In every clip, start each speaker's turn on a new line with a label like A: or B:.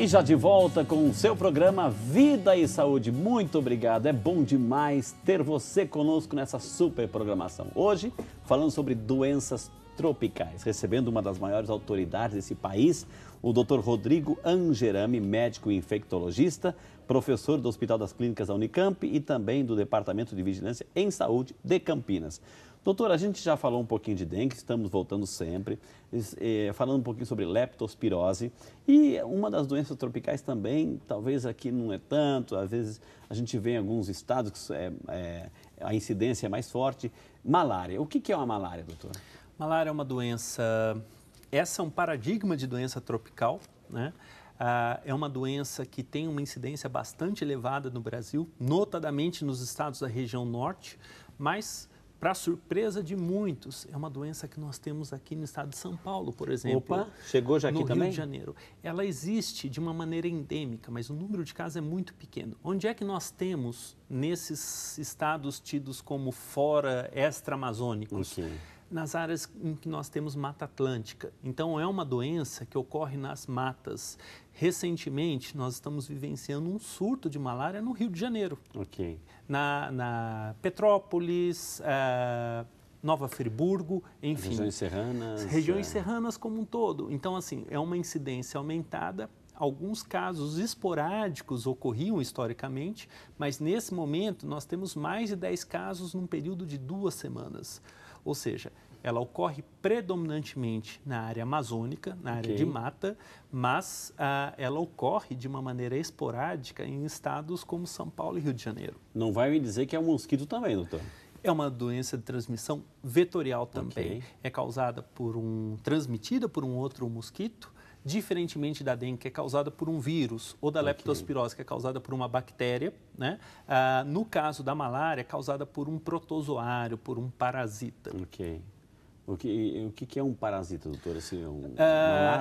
A: E já de volta com o seu programa Vida e Saúde. Muito obrigado, é bom demais ter você conosco nessa super programação. Hoje, falando sobre doenças tropicais, recebendo uma das maiores autoridades desse país, o Dr. Rodrigo Angerami, médico infectologista, professor do Hospital das Clínicas da Unicamp e também do Departamento de Vigilância em Saúde de Campinas. Doutor, a gente já falou um pouquinho de dengue, estamos voltando sempre, falando um pouquinho sobre leptospirose e uma das doenças tropicais também, talvez aqui não é tanto, às vezes a gente vê em alguns estados que a incidência é mais forte. Malária, o que é uma malária, doutor?
B: Malária é uma doença, essa é um paradigma de doença tropical, né? É uma doença que tem uma incidência bastante elevada no Brasil, notadamente nos estados da região norte, mas para surpresa de muitos, é uma doença que nós temos aqui no estado de São Paulo, por exemplo.
A: Opa, chegou já aqui também?
B: No Rio de Janeiro. Ela existe de uma maneira endêmica, mas o número de casos é muito pequeno. Onde é que nós temos nesses estados tidos como fora extra-amazônicos?
A: Okay.
B: Nas áreas em que nós temos Mata Atlântica. Então, é uma doença que ocorre nas matas. Recentemente, nós estamos vivenciando um surto de malária no Rio de Janeiro.
A: Ok.
B: Na Petrópolis, Nova Friburgo, enfim.
A: Regiões serranas.
B: Regiões serranas como um todo. Então, assim, é uma incidência aumentada. Alguns casos esporádicos ocorriam historicamente, mas nesse momento nós temos mais de 10 casos num período de 2 semanas. Ou seja, ela ocorre predominantemente na área amazônica, na área de mata, mas ela ocorre de uma maneira esporádica em estados como São Paulo e Rio de Janeiro.
A: Não vai me dizer que é um mosquito também, doutor?
B: É uma doença de transmissão vetorial também.
A: Okay.
B: É causada transmitida por um outro mosquito, diferentemente da dengue, que é causada por um vírus, ou da leptospirose, que é causada por uma bactéria, né? No caso da malária, é causada por um protozoário, por um parasita.
A: Ok. O que é um parasita, doutor? Assim,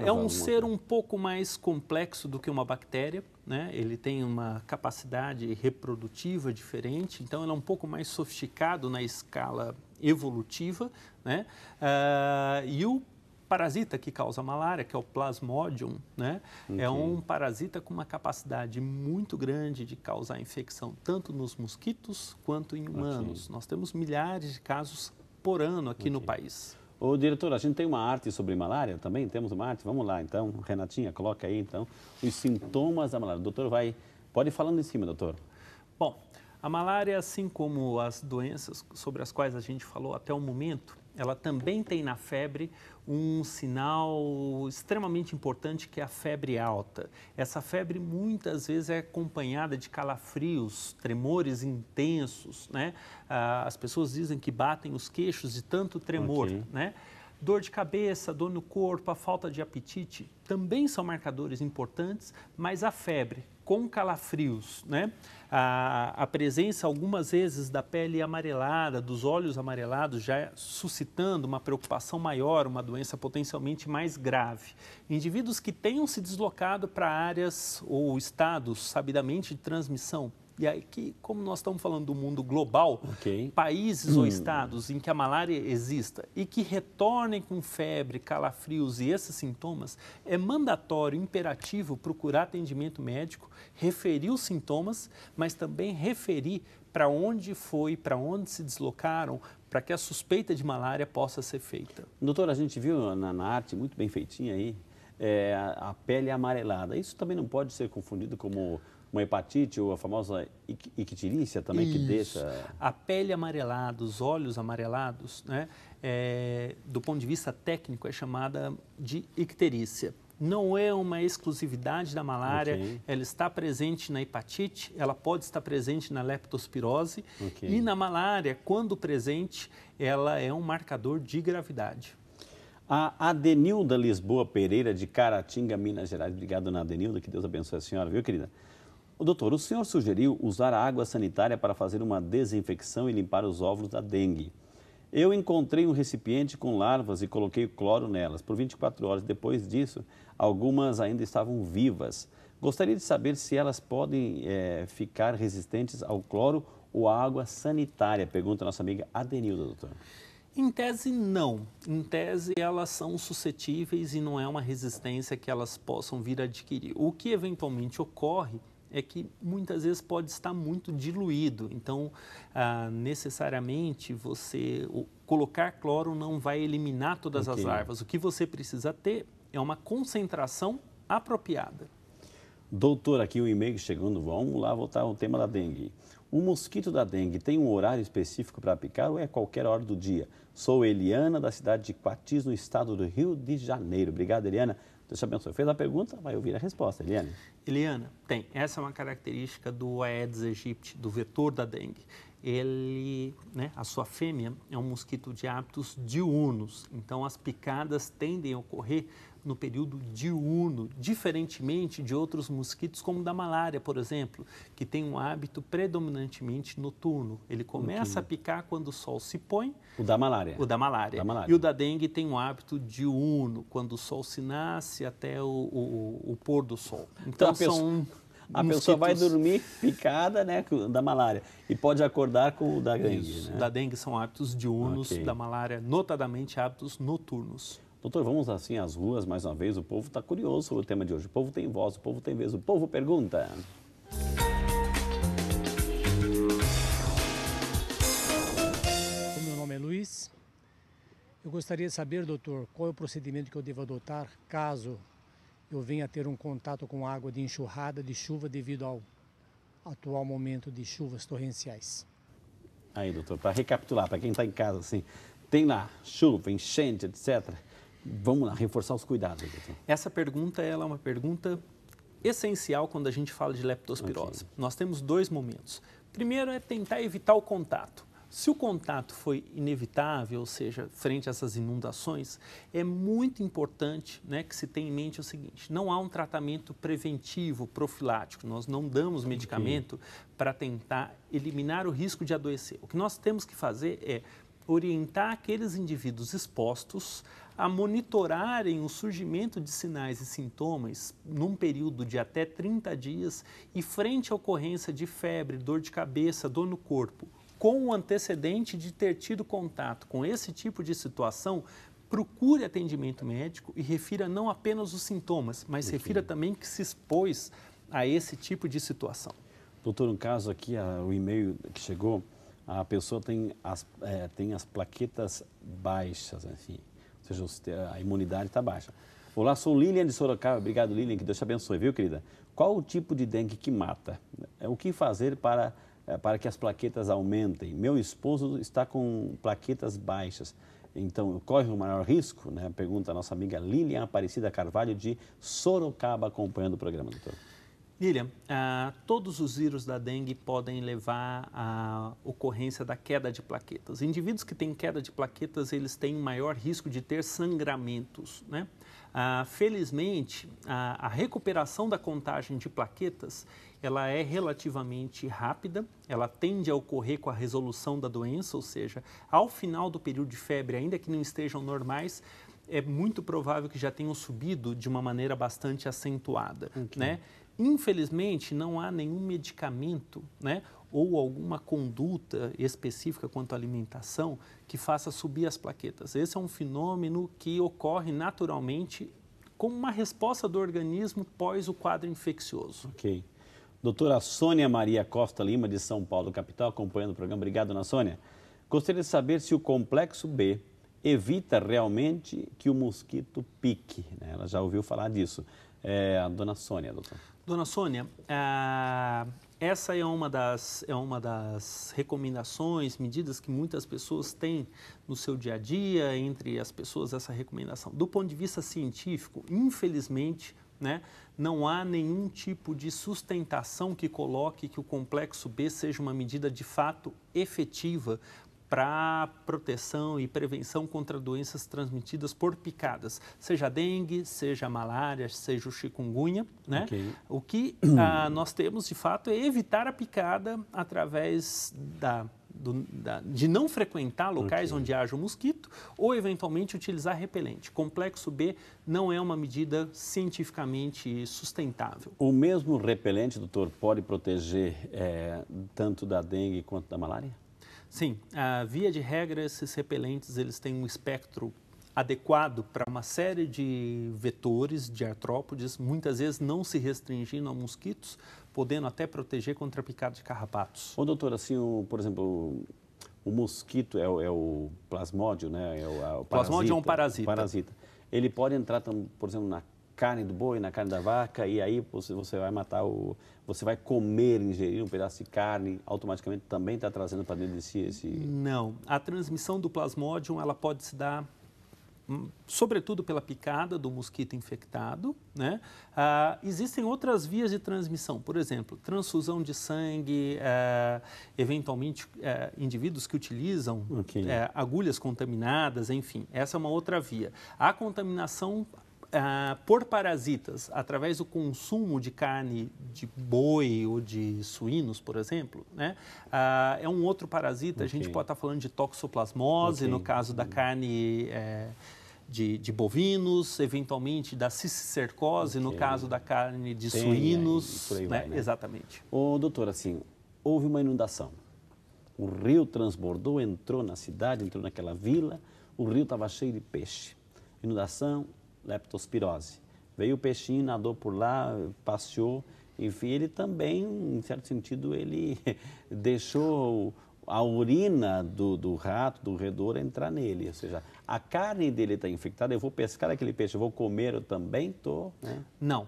B: é um ser um pouco mais complexo do que uma bactéria, né? Ele tem uma capacidade reprodutiva diferente, então ele é um pouco mais sofisticado na escala evolutiva, né? E o parasita que causa malária, que é o Plasmodium, né? É um parasita com uma capacidade muito grande de causar infecção, tanto nos mosquitos quanto em humanos. Nós temos milhares de casos por ano aqui no país.
A: Ô, diretor, a gente tem uma arte sobre malária também? Temos uma arte? Vamos lá, então. Renatinha, coloca aí, então, os sintomas da malária. O doutor pode ir falando em cima, doutor.
B: Bom, a malária, assim como as doenças sobre as quais a gente falou até o momento, ela também tem na febre um sinal extremamente importante, que é a febre alta. Essa febre muitas vezes é acompanhada de calafrios, tremores intensos, né? As pessoas dizem que batem os queixos de tanto tremor, né? Dor de cabeça, dor no corpo, a falta de apetite também são marcadores importantes, mas a febre com calafrios, né? A presença algumas vezes da pele amarelada, dos olhos amarelados, já suscitando uma preocupação maior, uma doença potencialmente mais grave. Indivíduos que tenham se deslocado para áreas ou estados sabidamente de transmissão. E aí, como nós estamos falando do mundo global, países ou estados em que a malária exista e que retornem com febre, calafrios e esses sintomas, é mandatório, imperativo procurar atendimento médico, referir os sintomas, mas também referir para onde foi, para onde se deslocaram, para que a suspeita de malária possa ser feita.
A: Doutor, a gente viu na arte, muito bem feitinha aí, a pele amarelada. Isso também não pode ser confundido como uma hepatite ou a famosa ictirícia também? Isso. Que deixa...
B: A pele amarelada, os olhos amarelados, né, do ponto de vista técnico, é chamada de icterícia. Não é uma exclusividade da malária, ela está presente na hepatite, ela pode estar presente na leptospirose e na malária, quando presente, ela é um marcador de gravidade.
A: A Adenilda Lisboa Pereira, de Caratinga, Minas Gerais. Obrigado, dona Adenilda, que Deus abençoe a senhora, viu, querida? Doutor, o senhor sugeriu usar a água sanitária para fazer uma desinfecção e limpar os óvulos da dengue. Eu encontrei um recipiente com larvas e coloquei cloro nelas. Por 24 horas depois disso, algumas ainda estavam vivas. Gostaria de saber se elas podem ficar resistentes ao cloro ou à água sanitária, pergunta a nossa amiga Adenilda, doutor.
B: Em tese, não. Em tese, elas são suscetíveis e não é uma resistência que elas possam vir a adquirir. O que eventualmente ocorre é que muitas vezes pode estar muito diluído. Então, necessariamente, colocar cloro não vai eliminar todas as larvas. O que você precisa ter é uma concentração apropriada.
A: Doutor, aqui o e-mail chegando, vamos lá voltar ao tema da dengue. O mosquito da dengue tem um horário específico para picar ou é qualquer hora do dia? Sou Eliana, da cidade de Quatis, no estado do Rio de Janeiro. Obrigado, Eliana. Deus te abençoe. Fez a pergunta, vai ouvir a resposta, Eliana.
B: Eliana, tem. Essa é uma característica do Aedes aegypti, do vetor da dengue. Ele, a sua fêmea é um mosquito de hábitos diurnos, então as picadas tendem a ocorrer no período diurno, diferentemente de outros mosquitos como o da malária, por exemplo, que tem um hábito predominantemente noturno. Ele começa a picar quando o sol se põe.
A: O da malária.
B: O da malária. E o da dengue tem um hábito diurno, quando o sol se nasce até o pôr do sol. Então
A: a pessoa vai dormir picada, da malária e pode acordar com o da dengue.
B: Isso, da dengue são hábitos diurnos, da malária, notadamente hábitos noturnos.
A: Doutor, vamos assim às ruas mais uma vez. O povo está curioso sobre o tema de hoje. O povo tem voz, o povo tem vez, o povo pergunta.
C: O meu nome é Luiz. Eu gostaria de saber, doutor, qual é o procedimento que eu devo adotar caso eu venha a ter um contato com água de enxurrada de chuva devido ao atual momento de chuvas torrenciais.
A: Aí, doutor, para recapitular, para quem está em casa, assim, tem lá chuva, enchente, etc. Vamos lá, reforçar os cuidados, doutor.
B: Essa pergunta ela é uma pergunta essencial quando a gente fala de leptospirose. Nós temos dois momentos. Primeiro é tentar evitar o contato. Se o contato foi inevitável, ou seja, frente a essas inundações, é muito importante que se tenha em mente o seguinte: não há um tratamento preventivo, profilático. Nós não damos medicamento para tentar eliminar o risco de adoecer. O que nós temos que fazer é orientar aqueles indivíduos expostos a monitorarem o surgimento de sinais e sintomas num período de até 30 dias e frente à ocorrência de febre, dor de cabeça, dor no corpo, com o antecedente de ter tido contato com esse tipo de situação, procure atendimento médico e refira não apenas os sintomas, mas refira também que se expôs a esse tipo de situação.
A: Doutor, no caso aqui, o e-mail que chegou, a pessoa tem as plaquetas baixas, enfim, ou seja, a imunidade está baixa. Olá, sou Lilian de Sorocaba. Obrigado, Lilian, que Deus te abençoe, viu, querida? Qual o tipo de dengue que mata? O que fazer para que as plaquetas aumentem? Meu esposo está com plaquetas baixas, então corre um maior risco? Pergunta a nossa amiga Lilian Aparecida Carvalho de Sorocaba, acompanhando o programa, doutor.
B: Lilian, todos os vírus da dengue podem levar à ocorrência da queda de plaquetas. Indivíduos que têm queda de plaquetas, eles têm maior risco de ter sangramentos, felizmente, a recuperação da contagem de plaquetas, ela é relativamente rápida, ela tende a ocorrer com a resolução da doença, ou seja, ao final do período de febre, ainda que não estejam normais, é muito provável que já tenham subido de uma maneira bastante acentuada, Infelizmente, não há nenhum medicamento, ou alguma conduta específica quanto à alimentação que faça subir as plaquetas. Esse é um fenômeno que ocorre naturalmente como uma resposta do organismo pós o quadro infeccioso.
A: Ok. Doutora Sônia Maria Costa Lima, de São Paulo, capital, acompanhando o programa. Obrigado, dona Sônia. Gostaria de saber se o complexo B evita realmente que o mosquito pique. Ela já ouviu falar disso. A dona Sônia, doutor.
B: Dona Sônia, essa é uma das recomendações, medidas que muitas pessoas têm no seu dia a dia, entre as pessoas essa recomendação. Do ponto de vista científico, infelizmente, não há nenhum tipo de sustentação que coloque que o complexo B seja uma medida de fato efetiva para proteção e prevenção contra doenças transmitidas por picadas, seja a dengue, seja a malária, seja o chikungunya, O que nós temos, de fato, é evitar a picada através de não frequentar locais onde haja o mosquito ou, eventualmente, utilizar repelente. Complexo B não é uma medida cientificamente sustentável.
A: O mesmo repelente, doutor, pode proteger tanto da dengue quanto da malária?
B: Sim, via de regra, esses repelentes eles têm um espectro adequado para uma série de vetores, de artrópodes, muitas vezes não se restringindo a mosquitos, podendo até proteger contra a picada de carrapatos.
A: Ô, doutor, assim, por exemplo, o mosquito é o plasmódio, né? O
B: plasmódio é um
A: parasita. Ele pode entrar, por exemplo, na carne do boi, na carne da vaca, e aí você vai matar você vai comer, ingerir um pedaço de carne, automaticamente também está trazendo para dentro de si esse...
B: Não, a transmissão do plasmódio, ela pode se dar sobretudo pela picada do mosquito infectado, né? Existem outras vias de transmissão, por exemplo, transfusão de sangue, eventualmente indivíduos que utilizam agulhas contaminadas, enfim, essa é uma outra via. A contaminação por parasitas, através do consumo de carne de boi ou de suínos, por exemplo, né? É um outro parasita. A gente pode estar falando de toxoplasmose, no caso da carne de bovinos, eventualmente da cisticercose, no caso da carne de suínos.
A: Por aí vai, né?
B: Exatamente.
A: Ô, doutor, assim, houve uma inundação. O rio transbordou, entrou na cidade, entrou naquela vila, o rio estava cheio de peixe. Inundação, leptospirose. Veio o peixinho, nadou por lá, passeou, enfim, ele também, em certo sentido, ele deixou a urina do rato, do roedor, entrar nele. Ou seja, a carne dele está infectada, eu vou pescar aquele peixe, eu vou comer, eu também estou... Né?
B: Não.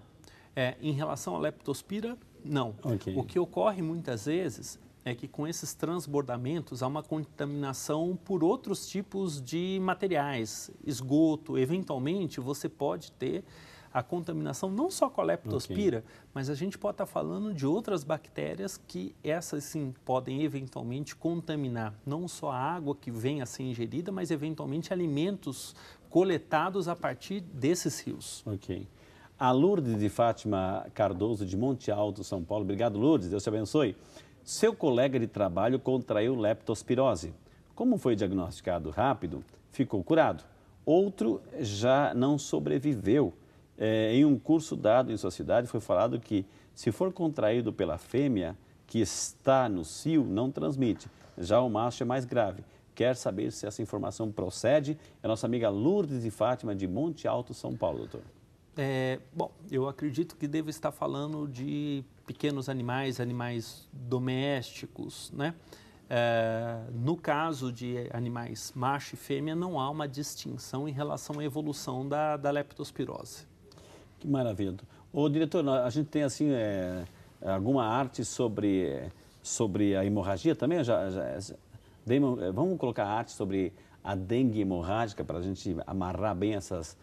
B: Em relação à leptospira, não. O que ocorre muitas vezes é que com esses transbordamentos há uma contaminação por outros tipos de materiais, esgoto. Eventualmente, você pode ter a contaminação não só com a leptospira, mas a gente pode estar falando de outras bactérias que essas sim podem eventualmente contaminar não só a água que vem a ser ingerida, mas eventualmente alimentos coletados a partir desses rios.
A: A Lourdes de Fátima Cardoso, de Monte Alto, São Paulo. Obrigado, Lourdes. Deus te abençoe. Seu colega de trabalho contraiu leptospirose. Como foi diagnosticado rápido, ficou curado. Outro já não sobreviveu. Em um curso dado em sua cidade, foi falado que se for contraído pela fêmea que está no cio, não transmite. Já o macho é mais grave. Quer saber se essa informação procede? É a nossa amiga Lourdes de Fátima, de Monte Alto, São Paulo, doutor.
B: Bom, eu acredito que devo estar falando de pequenos animais, animais domésticos, né? No caso de animais macho e fêmea, não há uma distinção em relação à evolução da leptospirose.
A: Que maravilha. Ô, diretor, a gente tem assim alguma arte sobre a hemorragia também? Vamos colocar arte sobre a dengue hemorrágica para a gente amarrar bem essas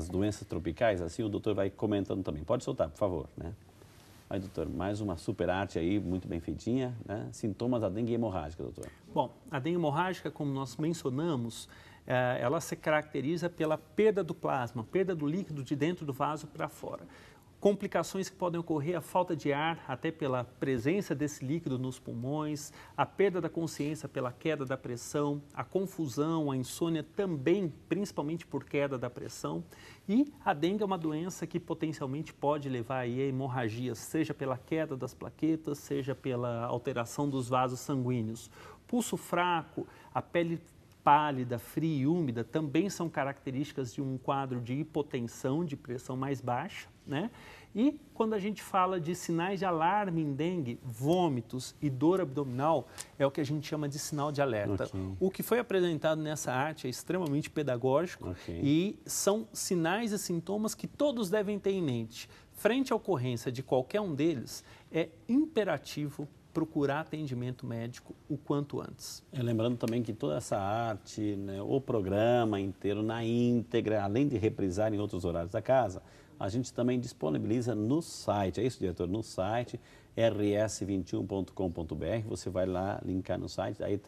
A: doenças tropicais? Assim o doutor vai comentando também. Pode soltar, por favor, né? Aí, doutor, mais uma super arte aí, muito bem feitinha, né? Sintomas da dengue hemorrágica, doutor.
B: Bom, a dengue hemorrágica, como nós mencionamos, ela se caracteriza pela perda do plasma, perda do líquido de dentro do vaso para fora. Complicações que podem ocorrer, a falta de ar, até pela presença desse líquido nos pulmões, a perda da consciência pela queda da pressão, a confusão, a insônia também, principalmente por queda da pressão. E a dengue é uma doença que potencialmente pode levar aí a hemorragias, seja pela queda das plaquetas, seja pela alteração dos vasos sanguíneos. Pulso fraco, a pele pálida, fria e úmida também são características de um quadro de hipotensão, de pressão mais baixa, né? E quando a gente fala de sinais de alarme em dengue, vômitos e dor abdominal, é o que a gente chama de sinal de alerta. O que foi apresentado nessa arte é extremamente pedagógico e são sinais e sintomas que todos devem ter em mente. Frente à ocorrência de qualquer um deles, é imperativo procurar atendimento médico o quanto antes.
A: Lembrando também que toda essa arte, né, o programa inteiro na íntegra, além de reprisar em outros horários da casa, a gente também disponibiliza no site, é isso, diretor? No site rs21.com.br, você vai lá, linkar no site, aí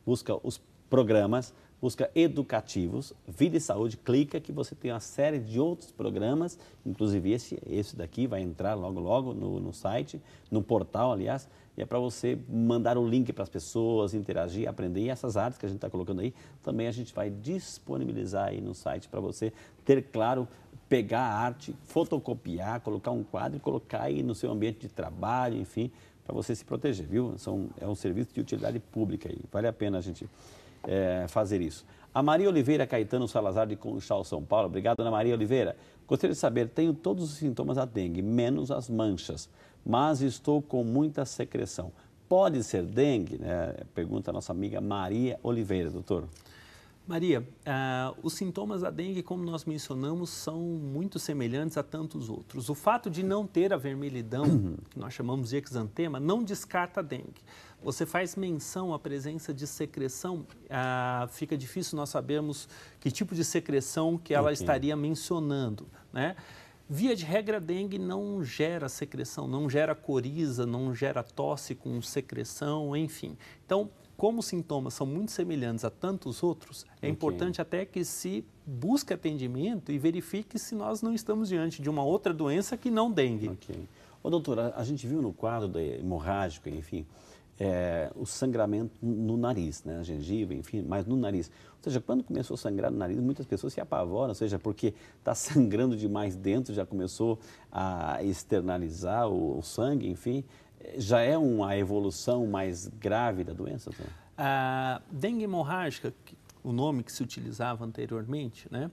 A: busca os programas, busca educativos, vida e saúde, clica que você tem uma série de outros programas, inclusive esse daqui vai entrar logo no site, no portal, aliás, e é para você mandar o link para as pessoas, interagir, aprender. E essas artes que a gente está colocando aí, também a gente vai disponibilizar aí no site para você ter, claro, pegar a arte, fotocopiar, colocar um quadro e colocar aí no seu ambiente de trabalho, enfim, para você se proteger, viu? É um serviço de utilidade pública aí, vale a pena a gente fazer isso. A Maria Oliveira Caetano Salazar de Conchal, São Paulo. Obrigado, Ana Maria Oliveira. Gostaria de saber, tenho todos os sintomas da dengue, menos as manchas, mas estou com muita secreção. Pode ser dengue? Pergunta a nossa amiga Maria Oliveira, doutor.
B: Maria, os sintomas da dengue, como nós mencionamos, são muito semelhantes a tantos outros. O fato de não ter a vermelhidão, que nós chamamos de exantema, não descarta a dengue. Você faz menção à presença de secreção, fica difícil nós sabermos que tipo de secreção que ela estaria mencionando, né? Via de regra, a dengue não gera secreção, não gera coriza, não gera tosse com secreção, enfim. Então, como os sintomas são muito semelhantes a tantos outros, é importante até que se busque atendimento e verifique se nós não estamos diante de uma outra doença que não dengue.
A: Ok. Ô, doutora, a gente viu no quadro hemorrágico, enfim, o sangramento no nariz, né? A gengiva, enfim, mas no nariz. Ou seja, quando começou a sangrar no nariz, muitas pessoas se apavoram, ou seja, porque está sangrando demais dentro, já começou a externalizar o sangue, enfim. Já é uma evolução mais grave da doença? Doutor?
B: A dengue hemorrágica, o nome que se utilizava anteriormente, né?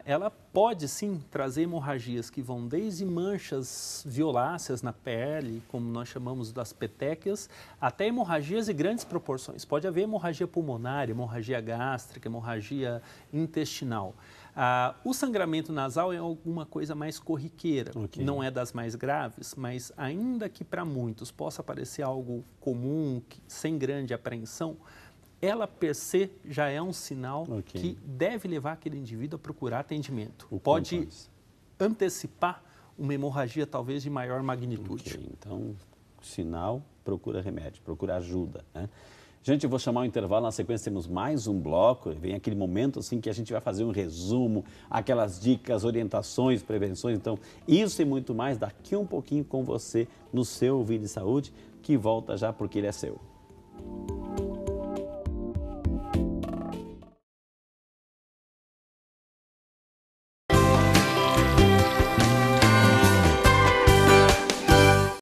B: Ela pode sim trazer hemorragias que vão desde manchas violáceas na pele, como nós chamamos das petequias, até hemorragias de grandes proporções. Pode haver hemorragia pulmonar, hemorragia gástrica, hemorragia intestinal. O sangramento nasal é alguma coisa mais corriqueira, não é das mais graves, mas ainda que para muitos possa parecer algo comum, sem grande apreensão, ela per se já é um sinal que deve levar aquele indivíduo a procurar atendimento. Pode antecipar uma hemorragia talvez de maior magnitude.
A: Então, sinal, procura remédio, procura ajuda, né? Gente, eu vou chamar o intervalo, na sequência temos mais um bloco, vem aquele momento assim que a gente vai fazer um resumo, aquelas dicas, orientações, prevenções, então isso e muito mais daqui um pouquinho com você no seu Vida e Saúde, que volta já porque ele é seu.